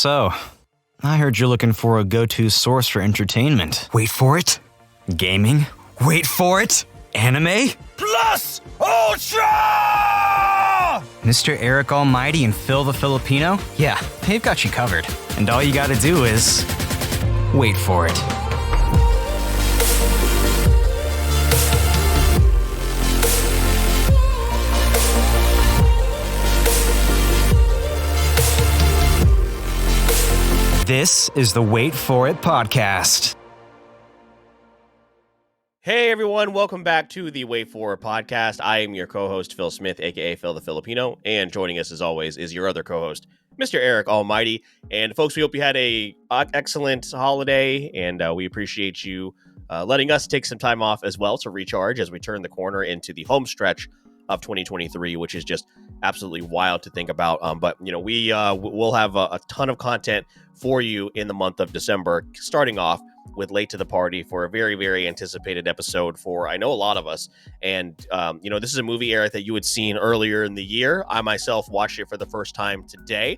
So, I heard you're looking for a go-to source for entertainment. Wait for it. Gaming? Wait for it. Anime? Plus Ultra! Mr. Eric Almighty and Phil the Filipino? Yeah, they've got you covered. And all you gotta do is... wait for it. This is the Wait For It podcast. Hey everyone, welcome back to the Wait For It podcast. I am your co-host, Phil Smith, aka Phil the Filipino, and joining us as always is your other co-host, Mr. Eric Almighty. And folks, we hope you had a excellent holiday, and we appreciate you letting us take some time off as well to recharge as we turn the corner into the home stretch of 2023, which is just absolutely wild to think about. But you know, we'll have a ton of content for you in the month of December, starting off with Late to the Party for a very, very anticipated episode for, I know, a lot of us. And, you know, this is a movie, Eric, that you had seen earlier in the year. I myself watched it for the first time today.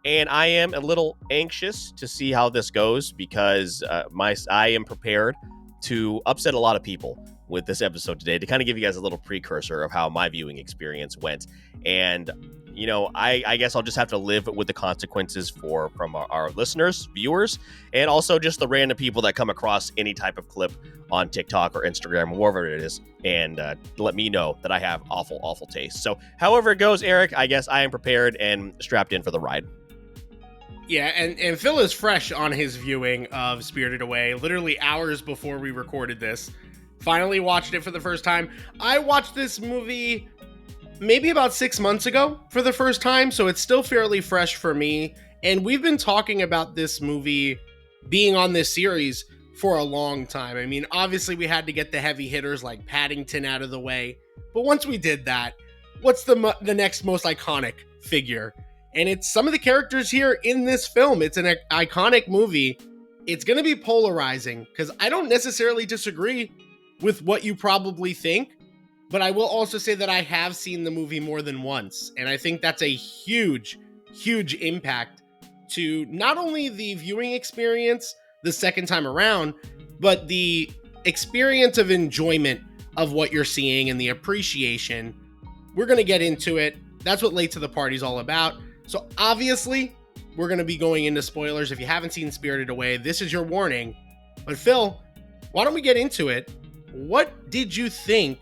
And I am a little anxious to see how this goes because I am prepared to upset a lot of people with this episode today to kind of give you guys a little precursor of how my viewing experience went. And, you know, I guess I'll just have to live with the consequences from our listeners, viewers, and also just the random people that come across any type of clip on TikTok or Instagram, wherever it is, and let me know that I have awful, awful taste. So however it goes, Eric, I guess I am prepared and strapped in for the ride. Yeah, and Phil is fresh on his viewing of Spirited Away, literally hours before we recorded this. Finally watched it for the first time. I watched this movie maybe about 6 months ago for the first time, so it's still fairly fresh for me. And we've been talking about this movie being on this series for a long time. I mean, obviously we had to get the heavy hitters like Paddington out of the way. But once we did that, what's the next most iconic figure? And it's some of the characters here in this film. It's an iconic movie. It's going to be polarizing because I don't necessarily disagree with what you probably think, but I will also say that I have seen the movie more than once, and I think that's a huge, huge impact to not only the viewing experience the second time around, but the experience of enjoyment of what you're seeing and the appreciation. We're going to get into it. That's what Late to the Party is all about. So obviously, we're going to be going into spoilers. If you haven't seen Spirited Away, this is your warning. But Phil, why don't we get into it? What did you think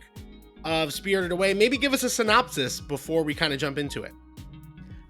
of Spirited Away? Maybe give us a synopsis before we kind of jump into it.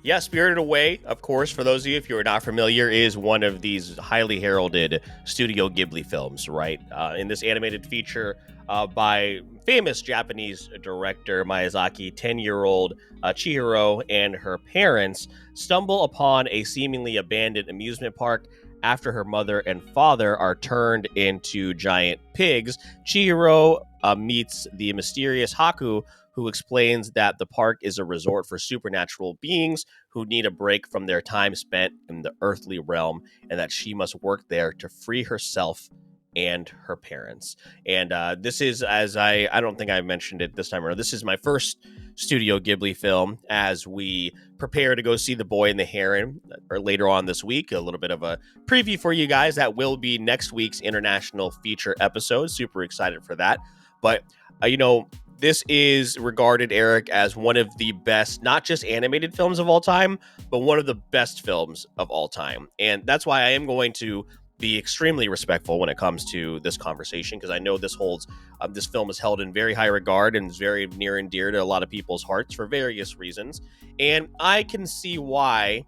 Yeah, Spirited Away, of course, for those of you, if you're not familiar, is one of these highly heralded Studio Ghibli films, right? In this animated feature by famous Japanese director Miyazaki, 10-year-old Chihiro and her parents stumble upon a seemingly abandoned amusement park after her mother and father are turned into giant pigs. Chihiro meets the mysterious Haku, who explains that the park is a resort for supernatural beings who need a break from their time spent in the earthly realm, and that she must work there to free herself and her parents. And this is, as I don't think I mentioned it this time around, this is my first Studio Ghibli film as we prepare to go see The Boy and the Heron or later on this week. A little bit of a preview for you guys. That will be next week's international feature episode. Super excited for that. But, you know, this is regarded, Eric, as one of the best, not just animated films of all time, but one of the best films of all time. And that's why I am going to be extremely respectful when it comes to this conversation, because I know this film is held in very high regard and is very near and dear to a lot of people's hearts for various reasons. And I can see why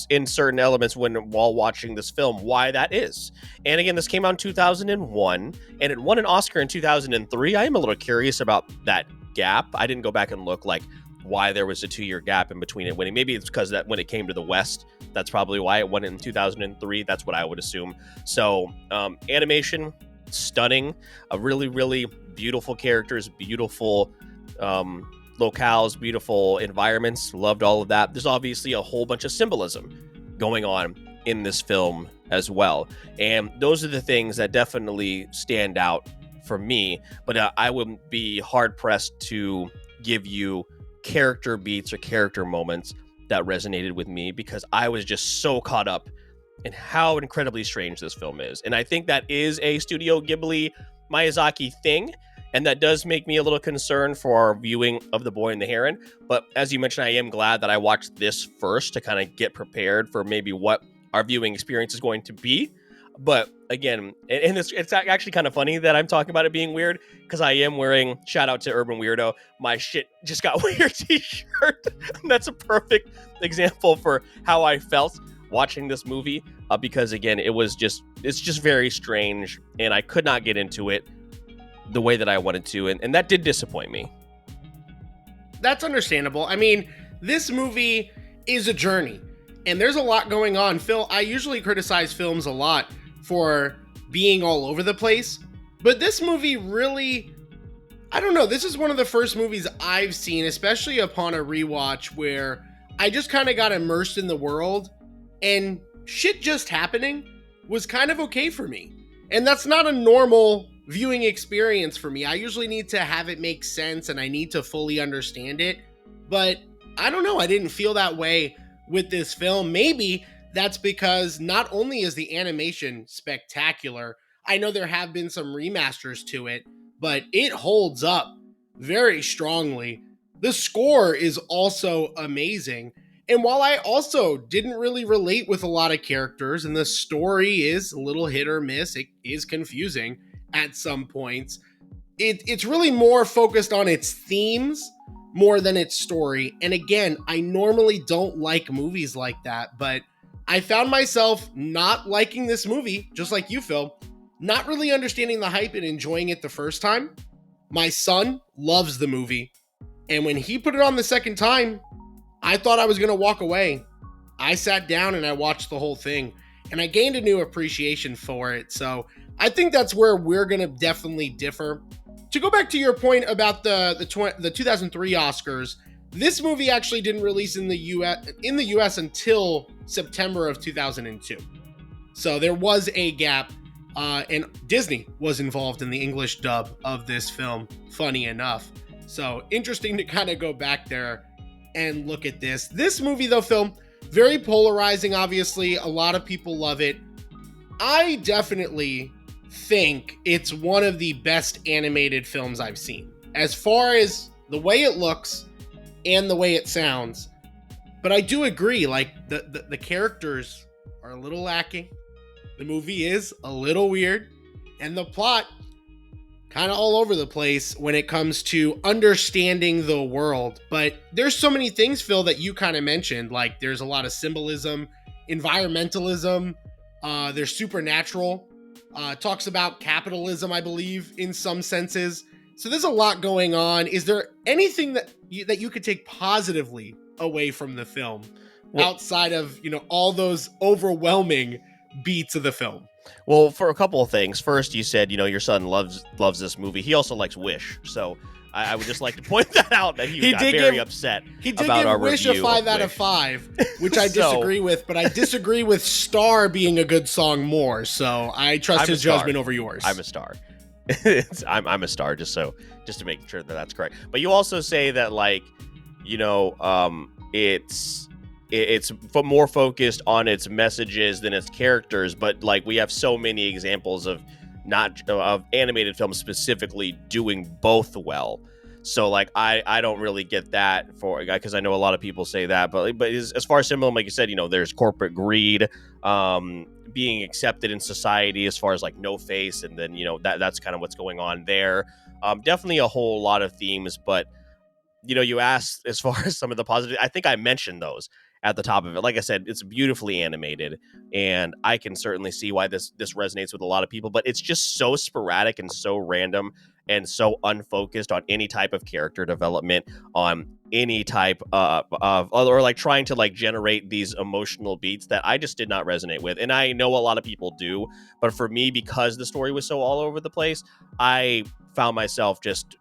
in certain elements while watching this film, why that is. And again, this came out in 2001 and it won an Oscar in 2003. I am a little curious about that gap. I didn't go back and look like why there was a 2-year gap in between it winning. Maybe it's because that when it came to the West, that's probably why it won in 2003. That's what I would assume. So animation, stunning, really, really beautiful characters, beautiful locales, beautiful environments. Loved all of that. There's obviously a whole bunch of symbolism going on in this film as well. And those are the things that definitely stand out for me. But I would be hard pressed to give you character beats or character moments that resonated with me because I was just so caught up in how incredibly strange this film is. And I think that is a Studio Ghibli Miyazaki thing. And that does make me a little concerned for our viewing of The Boy and the Heron. But as you mentioned, I am glad that I watched this first to kind of get prepared for maybe what our viewing experience is going to be. But again, and it's actually kind of funny that I'm talking about it being weird because I am wearing, shout out to Urban Weirdo, my shit just got weird t-shirt. That's a perfect example for how I felt watching this movie because again, it's just very strange and I could not get into it the way that I wanted to, and that did disappoint me. That's understandable. I mean, this movie is a journey, and there's a lot going on. Phil, I usually criticize films a lot for being all over the place, but this movie really, I don't know, this is one of the first movies I've seen, especially upon a rewatch, where I just kind of got immersed in the world, and shit just happening was kind of okay for me. And that's not a normal viewing experience for me. I usually need to have it make sense and I need to fully understand it. But I don't know, I didn't feel that way with this film. Maybe that's because not only is the animation spectacular, I know there have been some remasters to it, but it holds up very strongly. The score is also amazing. And while I also didn't really relate with a lot of characters and the story is a little hit or miss, it is confusing at some points, it's really more focused on its themes more than its story. And again, I normally don't like movies like that, but I found myself not liking this movie, just like you, Phil, not really understanding the hype and enjoying it the first time. My son loves the movie, and when he put it on the second time, I thought I was going to walk away. I sat down and I watched the whole thing, and I gained a new appreciation for it. So I think that's where we're going to definitely differ. To go back to your point about the 2003 Oscars, this movie actually didn't release in the US until September of 2002. So there was a gap, and Disney was involved in the English dub of this film, funny enough. So interesting to kind of go back there and look at this. This movie, though, Phil, very polarizing, obviously. A lot of people love it. I definitely think it's one of the best animated films I've seen, as far as the way it looks and the way it sounds. But I do agree, like, the characters are a little lacking. The movie is a little weird. And the plot, kind of all over the place when it comes to understanding the world. But there's so many things, Phil, that you kind of mentioned. Like, there's a lot of symbolism, environmentalism, there's supernatural, talks about capitalism, I believe, in some senses. So there's a lot going on. Is there anything that you could take positively away from the film, outside of, all those overwhelming beats of the film? Well, for a couple of things. First, you said, your son loves this movie. He also likes Wish. So I would just like to point that out, that he got very upset about our Wish review. Wish a 5 out of 5, which I disagree with, but I disagree with Star being a good song more. So I trust his judgment over yours. I'm a star. I'm a star, just to make sure that that's correct. But you also say that, like, it's more focused on its messages than its characters, but like we have so many examples of animated films specifically doing both well. So like I don't really get that because I know a lot of people say that, but as far as symbolism, like you said, there's corporate greed, being accepted in society as far as like no face, and then that's kind of what's going on there. Definitely a whole lot of themes, but you asked as far as some of the positives. I think I mentioned those at the top of it. Like I said, it's beautifully animated, and I can certainly see why this resonates with a lot of people, but it's just so sporadic and so random and so unfocused on any type of character development, on any type of or like trying to like generate these emotional beats that I just did not resonate with. And I know a lot of people do, but for me, because the story was so all over the place, I found myself just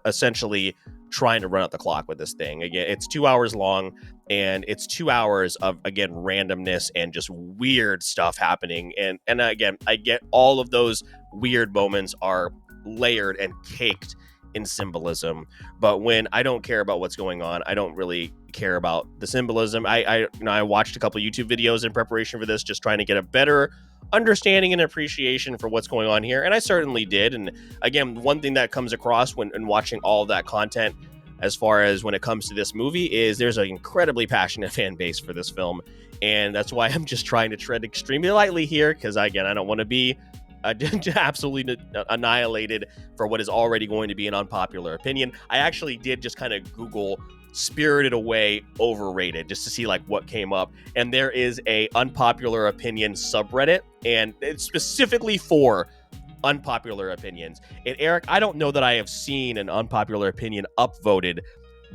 essentially trying to run out the clock with this thing. Again, it's 2 hours long, and it's 2 hours of, again, randomness and just weird stuff happening. And again, I get all of those weird moments are layered and caked in symbolism. But when I don't care about what's going on, I don't really care about the symbolism. I watched a couple YouTube videos in preparation for this, just trying to get a better understanding and appreciation for what's going on here, and I certainly did. And again, one thing that comes across when watching all of that content, as far as when it comes to this movie, is there's an incredibly passionate fan base for this film, and that's why I'm just trying to tread extremely lightly here, because again, I don't want to be absolutely annihilated for what is already going to be an unpopular opinion. I actually did just kind of Google Spirited Away overrated just to see like what came up, and there is a unpopular opinion subreddit, and it's specifically for unpopular opinions. And Eric, I don't know that I have seen an unpopular opinion upvoted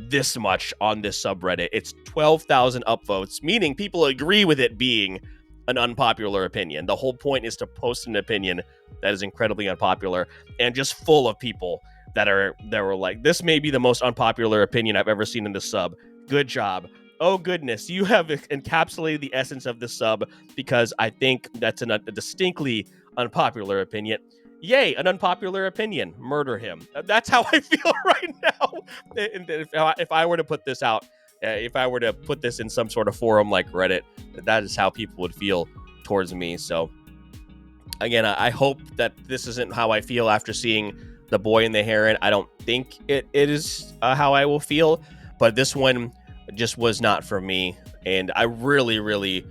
this much on this subreddit. It's 12,000 upvotes, meaning people agree with it being an unpopular opinion. The whole point is to post an opinion that is incredibly unpopular, and just full of people that were like, this may be the most unpopular opinion I've ever seen in the sub. Good job. Oh goodness, you have encapsulated the essence of the sub, because I think that's a distinctly unpopular opinion. Yay, an unpopular opinion. Murder him. That's how I feel right now. And if I were to put this out, if I were to put this in some sort of forum like Reddit, that is how people would feel towards me. So again, I hope that this isn't how I feel after seeing The Boy and the Heron. I don't think it is how I will feel, but this one just was not for me, and I really, really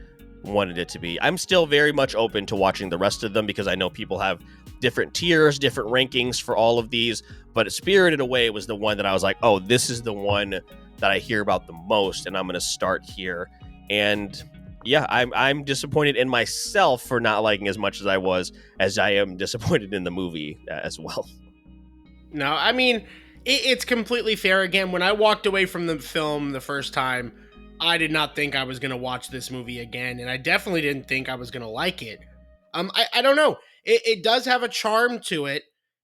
wanted it to be. I'm still very much open to watching the rest of them, because I know people have different tiers, different rankings for all of these, but Spirited Away was the one that I was like, oh, this is the one that I hear about the most, and I'm going to start here. And yeah, I'm disappointed in myself for not liking as much as I am disappointed in the movie as well. No, I mean, it's completely fair. Again, when I walked away from the film the first time, I did not think I was going to watch this movie again, and I definitely didn't think I was going to like it. I don't know. It does have a charm to it,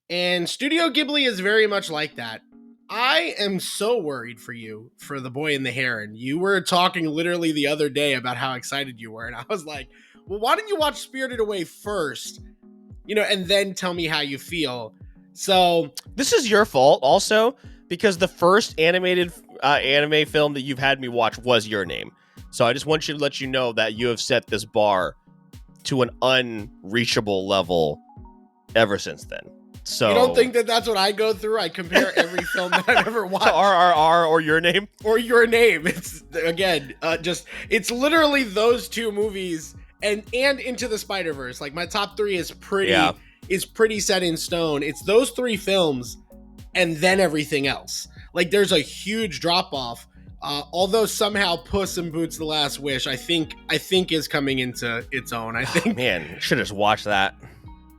and Studio Ghibli is very much like that. I am so worried for you for The Boy and the Heron. You were talking literally the other day about how excited you were, and I was like, well, why don't you watch Spirited Away first, and then tell me how you feel. So this is your fault also, because the first animated anime film that you've had me watch was Your Name. So I just want to let you know that you have set this bar to an unreachable level ever since then. So you don't think that that's what I go through? I compare every film that I've ever watched. So RRR or Your Name? Or Your Name. It's, again, it's literally those two movies and Into the Spider-Verse. Like, my top three is pretty set in stone. It's those three films and then everything else. Like, there's a huge drop-off. Although somehow Puss in Boots: The Last Wish, I think is coming into its own. I think, man, should have just watched that.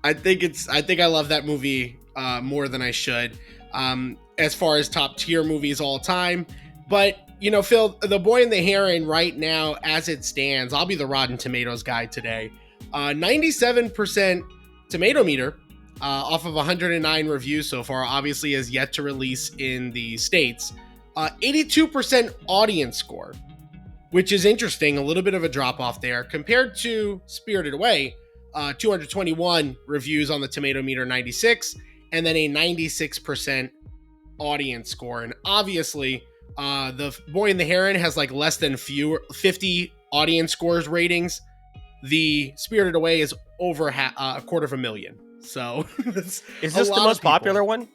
I think I love that movie more than I should. As far as top tier movies all time, but Phil, The Boy and the Heron right now, as it stands, I'll be the Rotten Tomatoes guy today. 97% tomato meter off of 109 reviews so far. Obviously, is yet to release in the States. 82% audience score, which is interesting. A little bit of a drop off there compared to Spirited Away. 221 reviews on the tomato meter, 96, and then a 96% audience score. And obviously, The Boy and the Heron has like less than 50 audience scores ratings. The Spirited Away is over 250,000. So is this the most popular one?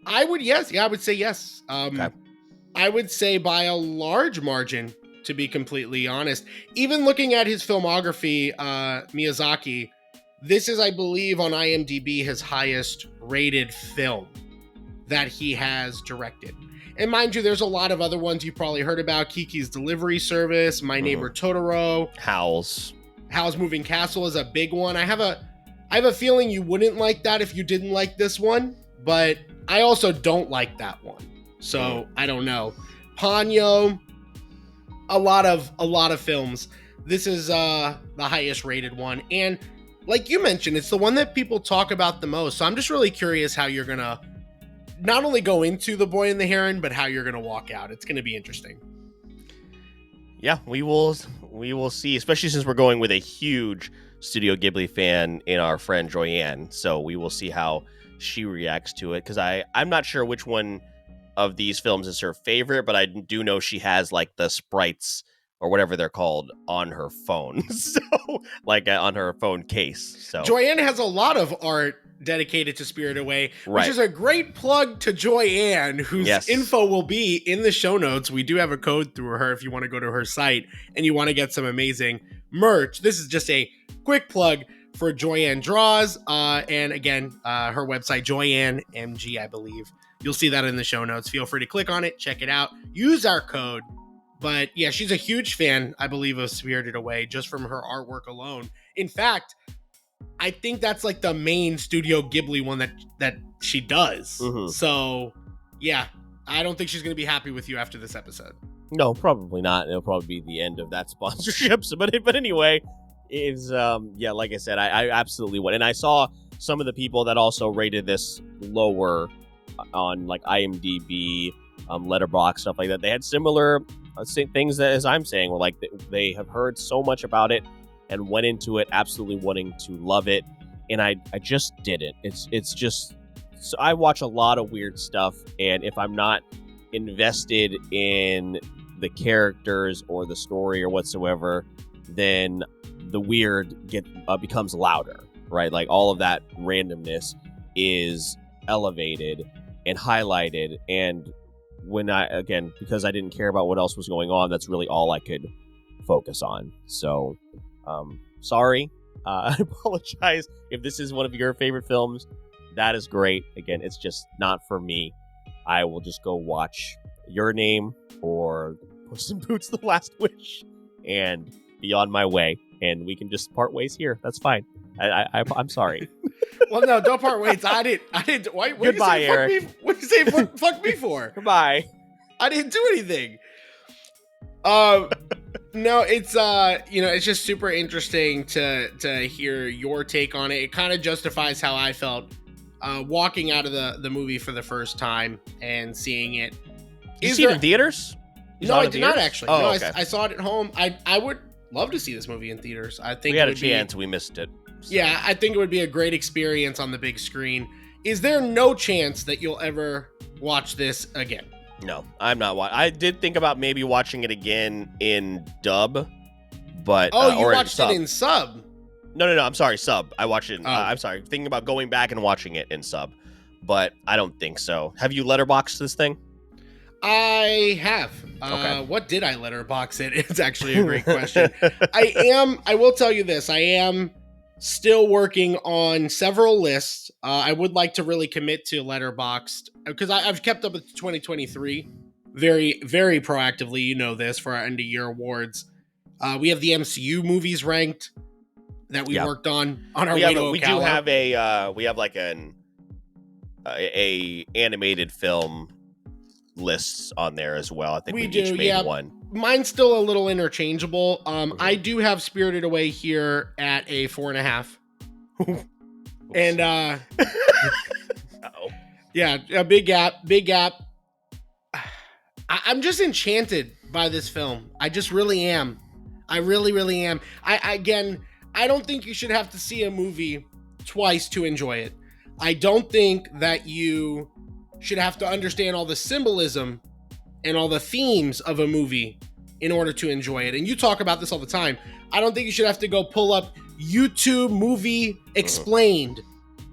I would say yes. Okay. I would say by a large margin, to be completely honest. Even looking at his filmography, Miyazaki, this is, I believe, on IMDb, his highest rated film that he has directed. And mind you, there's a lot of other ones you've probably heard about. Kiki's Delivery Service, My Neighbor Totoro. Howl's Moving Castle is a big one. I have a feeling you wouldn't like that if you didn't like this one, but I also don't like that one. So I don't know. Ponyo, a lot of films. This is the highest rated one. And like you mentioned, it's the one that people talk about the most. So I'm just really curious how you're going to not only go into The Boy and the Heron, but how you're going to walk out. It's going to be interesting. Yeah, we will see, especially since we're going with a huge Studio Ghibli fan in our friend Joyanne. So we will see how she reacts to it, because I'm not sure which one of these films is her favorite, but I do know she has like the sprites or whatever they're called on her phone. So like on her phone case. So Joyanne has a lot of art dedicated to Spirited Away, which Right. is a great plug to Joyanne, whose Yes. info will be in the show notes. We do have a code through her if you want to go to her site and you want to get some amazing merch. This is just a quick plug for Joyanne Draws. And again, her website, Joyanne MG, I believe. You'll see that in the show notes. Feel free to click on it, check it out, use our code. But yeah, she's a huge fan, I believe, of Spirited Away just from her artwork alone. In fact, I think that's like the main Studio Ghibli one that she does. Mhm. So yeah, I don't think she's going to be happy with you after this episode. No, probably not. It'll probably be the end of that sponsorship. So, but anyway, is yeah, like I said, I absolutely would. And I saw some of the people that also rated this lower on like IMDb, Letterboxd, stuff like that. They had similar things that, as I'm saying, were like they have heard so much about it and went into it absolutely wanting to love it, and I just didn't. It's just, so I watch a lot of weird stuff, and if I'm not invested in the characters or the story or whatsoever, then the weird becomes louder, right? Like all of that randomness is elevated and highlighted, and when because I didn't care about what else was going on, that's really all I could focus on. So sorry. I apologize if this is one of your favorite films. That is great. Again, it's just not for me. I will just go watch Your Name or Puss in Boots: The Last Wish and be on my way, and we can just part ways here. That's fine. I'm sorry. Well, no, don't part ways. I didn't. What Goodbye, you say, Eric. What did you say? Fuck me for? Goodbye. I didn't do anything. No, it's it's just super interesting to hear your take on it. It kind of justifies how I felt walking out of the movie for the first time and seeing it. Did you see it in theaters? No, I did not actually. Oh, no, okay. I saw it at home. I would love to see this movie in theaters. I think We had it a would chance, we missed it. So. Yeah, I think it would be a great experience on the big screen. Is there no chance that you'll ever watch this again? No, I'm not. I did think about maybe watching it again in dub, but Oh, you or watched sub. it in sub. No, I'm sorry, sub. I watched it. Oh. I'm sorry, thinking about going back and watching it in sub, but I don't think so. Have you letterboxed this thing? I have. Okay. What did I letterbox it? It's actually a great question. I will tell you this. I am still working on several lists. I would like to really commit to Letterboxd because I've kept up with 2023 very, very proactively. You know this for our end of year awards. We have the MCU movies ranked that we worked on our way to Ocala. We have like an animated film lists on there as well. I think we each made one. Mine's still a little interchangeable. I do have Spirited Away here at a 4.5. And yeah, a big gap. I'm just enchanted by this film. I just really am. I really, really am. I don't think you should have to see a movie twice to enjoy it. I don't think that you should have to understand all the symbolism and all the themes of a movie in order to enjoy it. And you talk about this all the time. I don't think you should have to go pull up YouTube movie explained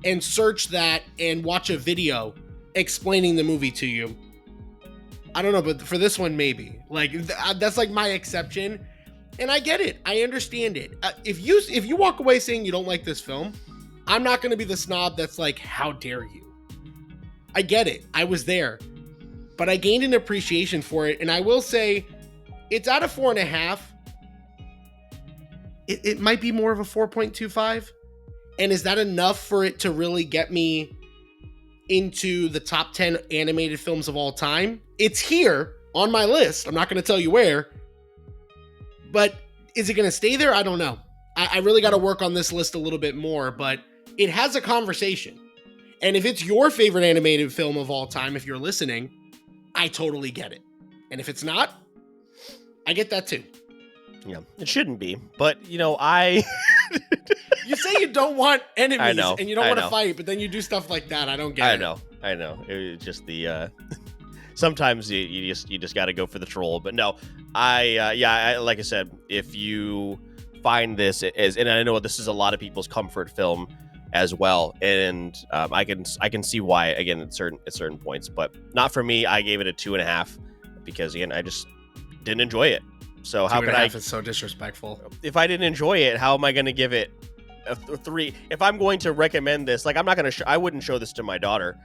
and search that and watch a video explaining the movie to you. I don't know, but for this one, maybe. Like, that's like my exception. And I get it. I understand it. If you walk away saying you don't like this film, I'm not going to be the snob that's like, how dare you? I get it. I was there. But I gained an appreciation for it. And I will say, it's at a 4.5. It might be more of a 4.25. And is that enough for it to really get me into the top 10 animated films of all time? It's here on my list. I'm not going to tell you where. But is it going to stay there? I don't know. I really got to work on this list a little bit more. But it has a conversation. And if it's your favorite animated film of all time, if you're listening, I totally get it. And if it's not, I get that too. Yeah, it shouldn't be. But, I... You say you don't want enemies I know, and you don't want to fight, but then you do stuff like that. I don't get it. I know. It was just the sometimes you just got to go for the troll. But no, I like I said, if you find this and I know this is a lot of people's comfort film as well, and I can see why again at certain points, but not for me. I gave it a 2.5 because again I just didn't enjoy it. So how could I? It's so disrespectful. If I didn't enjoy it, how am I going to give it a 3? If I'm going to recommend this, like I'm not going to. I wouldn't show this to my daughter.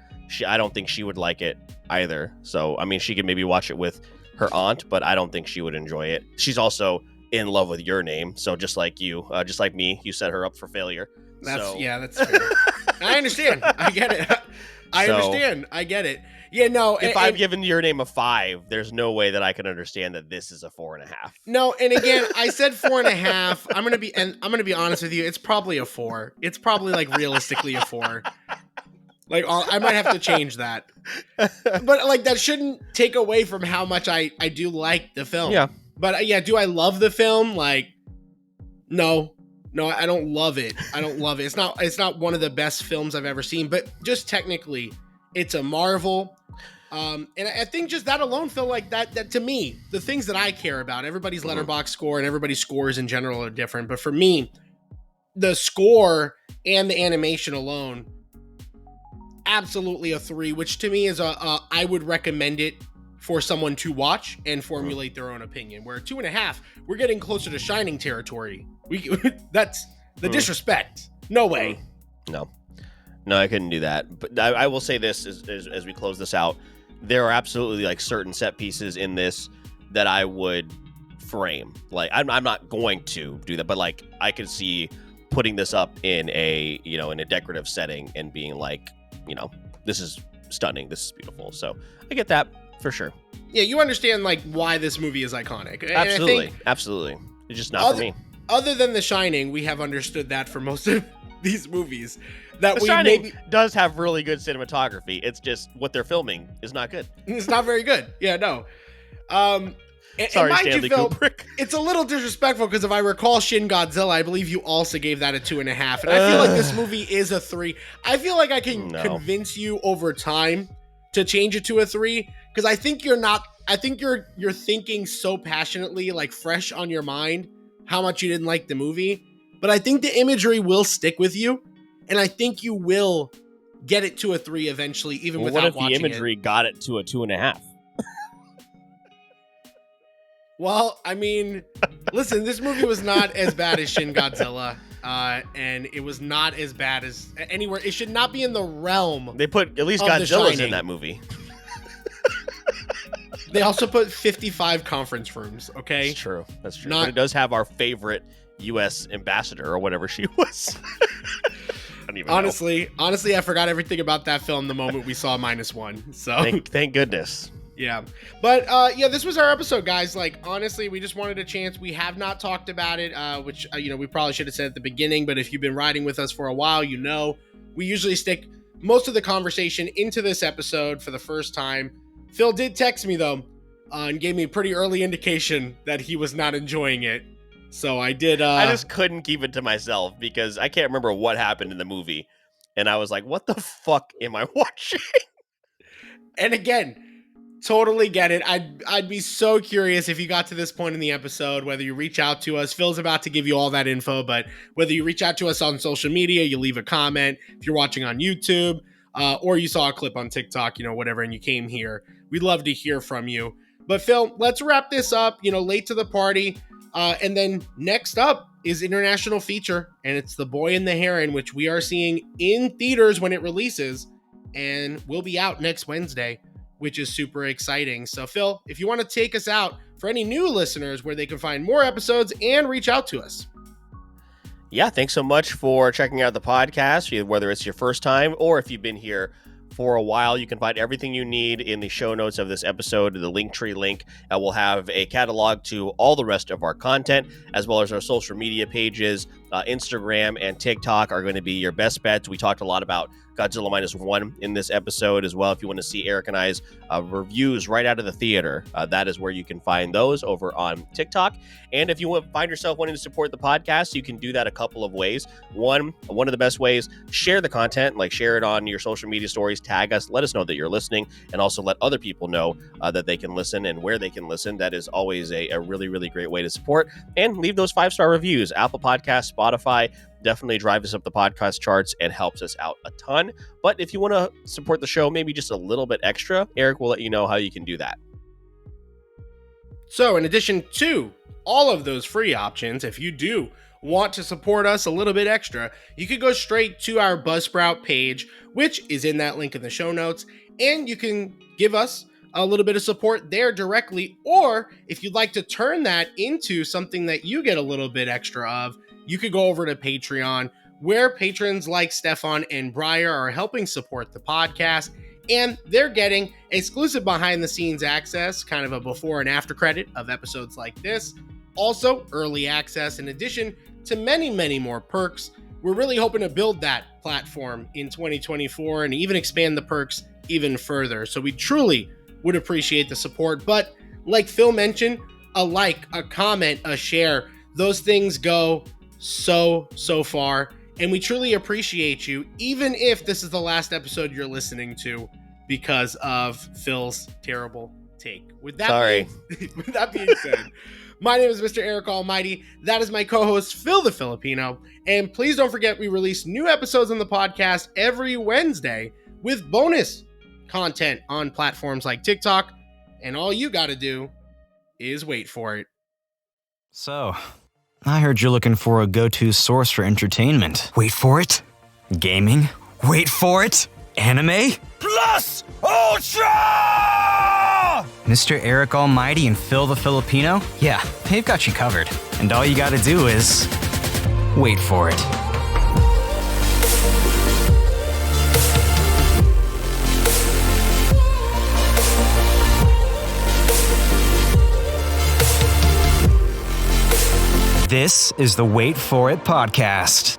I don't think she would like it either. So I mean, she could maybe watch it with her aunt, but I don't think she would enjoy it. She's also in love with Your Name, so just like you, just like me, you set her up for failure. That's fair. I understand. I get it. I get it. Yeah, no. If I've given Your Name a 5, there's no way that I can understand that this is a 4.5. No, and again, I said 4.5. I'm gonna be honest with you. It's probably a 4. It's probably like realistically a 4. Like I might have to change that, but like that shouldn't take away from how much I do like the film. Yeah. But yeah, do I love the film? Like, no, I don't love it. It's not one of the best films I've ever seen, but just technically, it's a marvel. And I think just that alone felt like that to me, the things that I care about, everybody's Letterboxd score and everybody's scores in general are different. But for me, the score and the animation alone, absolutely a 3, which to me is I would recommend it for someone to watch and formulate their own opinion. Where 2.5, we're getting closer to Shining territory. That's the disrespect. No way. No, I couldn't do that. But I will say this as we close this out. There are absolutely like certain set pieces in this that I would frame. Like I'm not going to do that, but like I could see putting this up in a decorative setting and being like, this is stunning, this is beautiful. So I get that for sure. Yeah, you understand like why this movie is iconic. Absolutely. It's just not for me. Other than The Shining, we have understood that for most of these movies. That The Shining does have really good cinematography. It's just what they're filming is not good. It's not very good. Yeah, no. Sorry, Stanley Kubrick. It's a little disrespectful because if I recall Shin Godzilla, I believe you also gave that a 2.5. And I feel like this movie is a 3. I feel like I can convince you over time to change it to a 3 because I think you're thinking so passionately, like fresh on your mind, how much you didn't like the movie. But I think the imagery will stick with you, and I think you will get it to a 3 eventually, even without watching it. What if the imagery got it to a 2.5? Well, I mean, listen, this movie was not as bad as Shin Godzilla, and it was not as bad as anywhere. It should not be in the realm. They put at least Godzilla's in that movie. They also put 55 conference rooms. Okay, that's true. But it does have our favorite U.S. ambassador or whatever she was. I don't even know. Honestly, I forgot everything about that film the moment we saw -1. So thank goodness. Yeah. But this was our episode, guys. Like, honestly, we just wanted a chance. We have not talked about it, which, we probably should have said at the beginning. But if you've been riding with us for a while, we usually stick most of the conversation into this episode for the first time. Phil did text me, though, and gave me a pretty early indication that he was not enjoying it. So I did. I just couldn't keep it to myself because I can't remember what happened in the movie. And I was like, what the fuck am I watching? And again, totally get it. I'd be so curious if you got to this point in the episode, whether you reach out to us. Phil's about to give you all that info, but whether you reach out to us on social media, you leave a comment. If you're watching on YouTube, or you saw a clip on TikTok, whatever, and you came here, we'd love to hear from you. But Phil, let's wrap this up, late to the party. And then next up is international feature, and it's The Boy and the Heron, which we are seeing in theaters when it releases, and will be out next Wednesday, which is super exciting. So Phil, if you want to take us out for any new listeners where they can find more episodes and reach out to us. Yeah, thanks so much for checking out the podcast, whether it's your first time or if you've been here for a while. You can find everything you need in the show notes of this episode, the Linktree link. We'll have a catalog to all the rest of our content, as well as our social media pages. Instagram and TikTok are going to be your best bets. We talked a lot about Godzilla Minus One in this episode as well. If you want to see Eric and I's reviews right out of the theater, that is where you can find those over on TikTok. And if you find yourself wanting to support the podcast, you can do that a couple of ways. One of the best ways, share the content, like share it on your social media stories, tag us, let us know that you're listening, and also let other people know that they can listen and where they can listen. That is always a really, really great way to support. And leave those 5-star reviews. Apple Podcasts, Spotify, definitely drive us up the podcast charts and helps us out a ton. But if you want to support the show maybe just a little bit extra, Eric will let you know how you can do that. So in addition to all of those free options, if you do want to support us a little bit extra, you could go straight to our Buzzsprout page, which is in that link in the show notes, and you can give us a little bit of support there directly. Or if you'd like to turn that into something that you get a little bit extra of, you could go over to Patreon, where patrons like Stefan and Briar are helping support the podcast, and they're getting exclusive behind the scenes access, kind of a before and after credit of episodes like this. Also, early access in addition to many, many more perks. We're really hoping to build that platform in 2024 and even expand the perks even further. So we truly would appreciate the support. But like Phil mentioned, a like, a comment, a share, those things go so far. And we truly appreciate you, even if this is the last episode you're listening to because of Phil's terrible take. With that being said, my name is Mr. Eric Almighty. That is my co-host, Phil the Filipino. And please don't forget, we release new episodes on the podcast every Wednesday with bonus content on platforms like TikTok. And all you got to do is wait for it. So, I heard you're looking for a go-to source for entertainment. Wait for it. Gaming? Wait for it. Anime? Plus Ultra! Mr. Eric Almighty and Phil the Filipino? Yeah, they've got you covered. And all you gotta do is wait for it. This is the Wait For It podcast.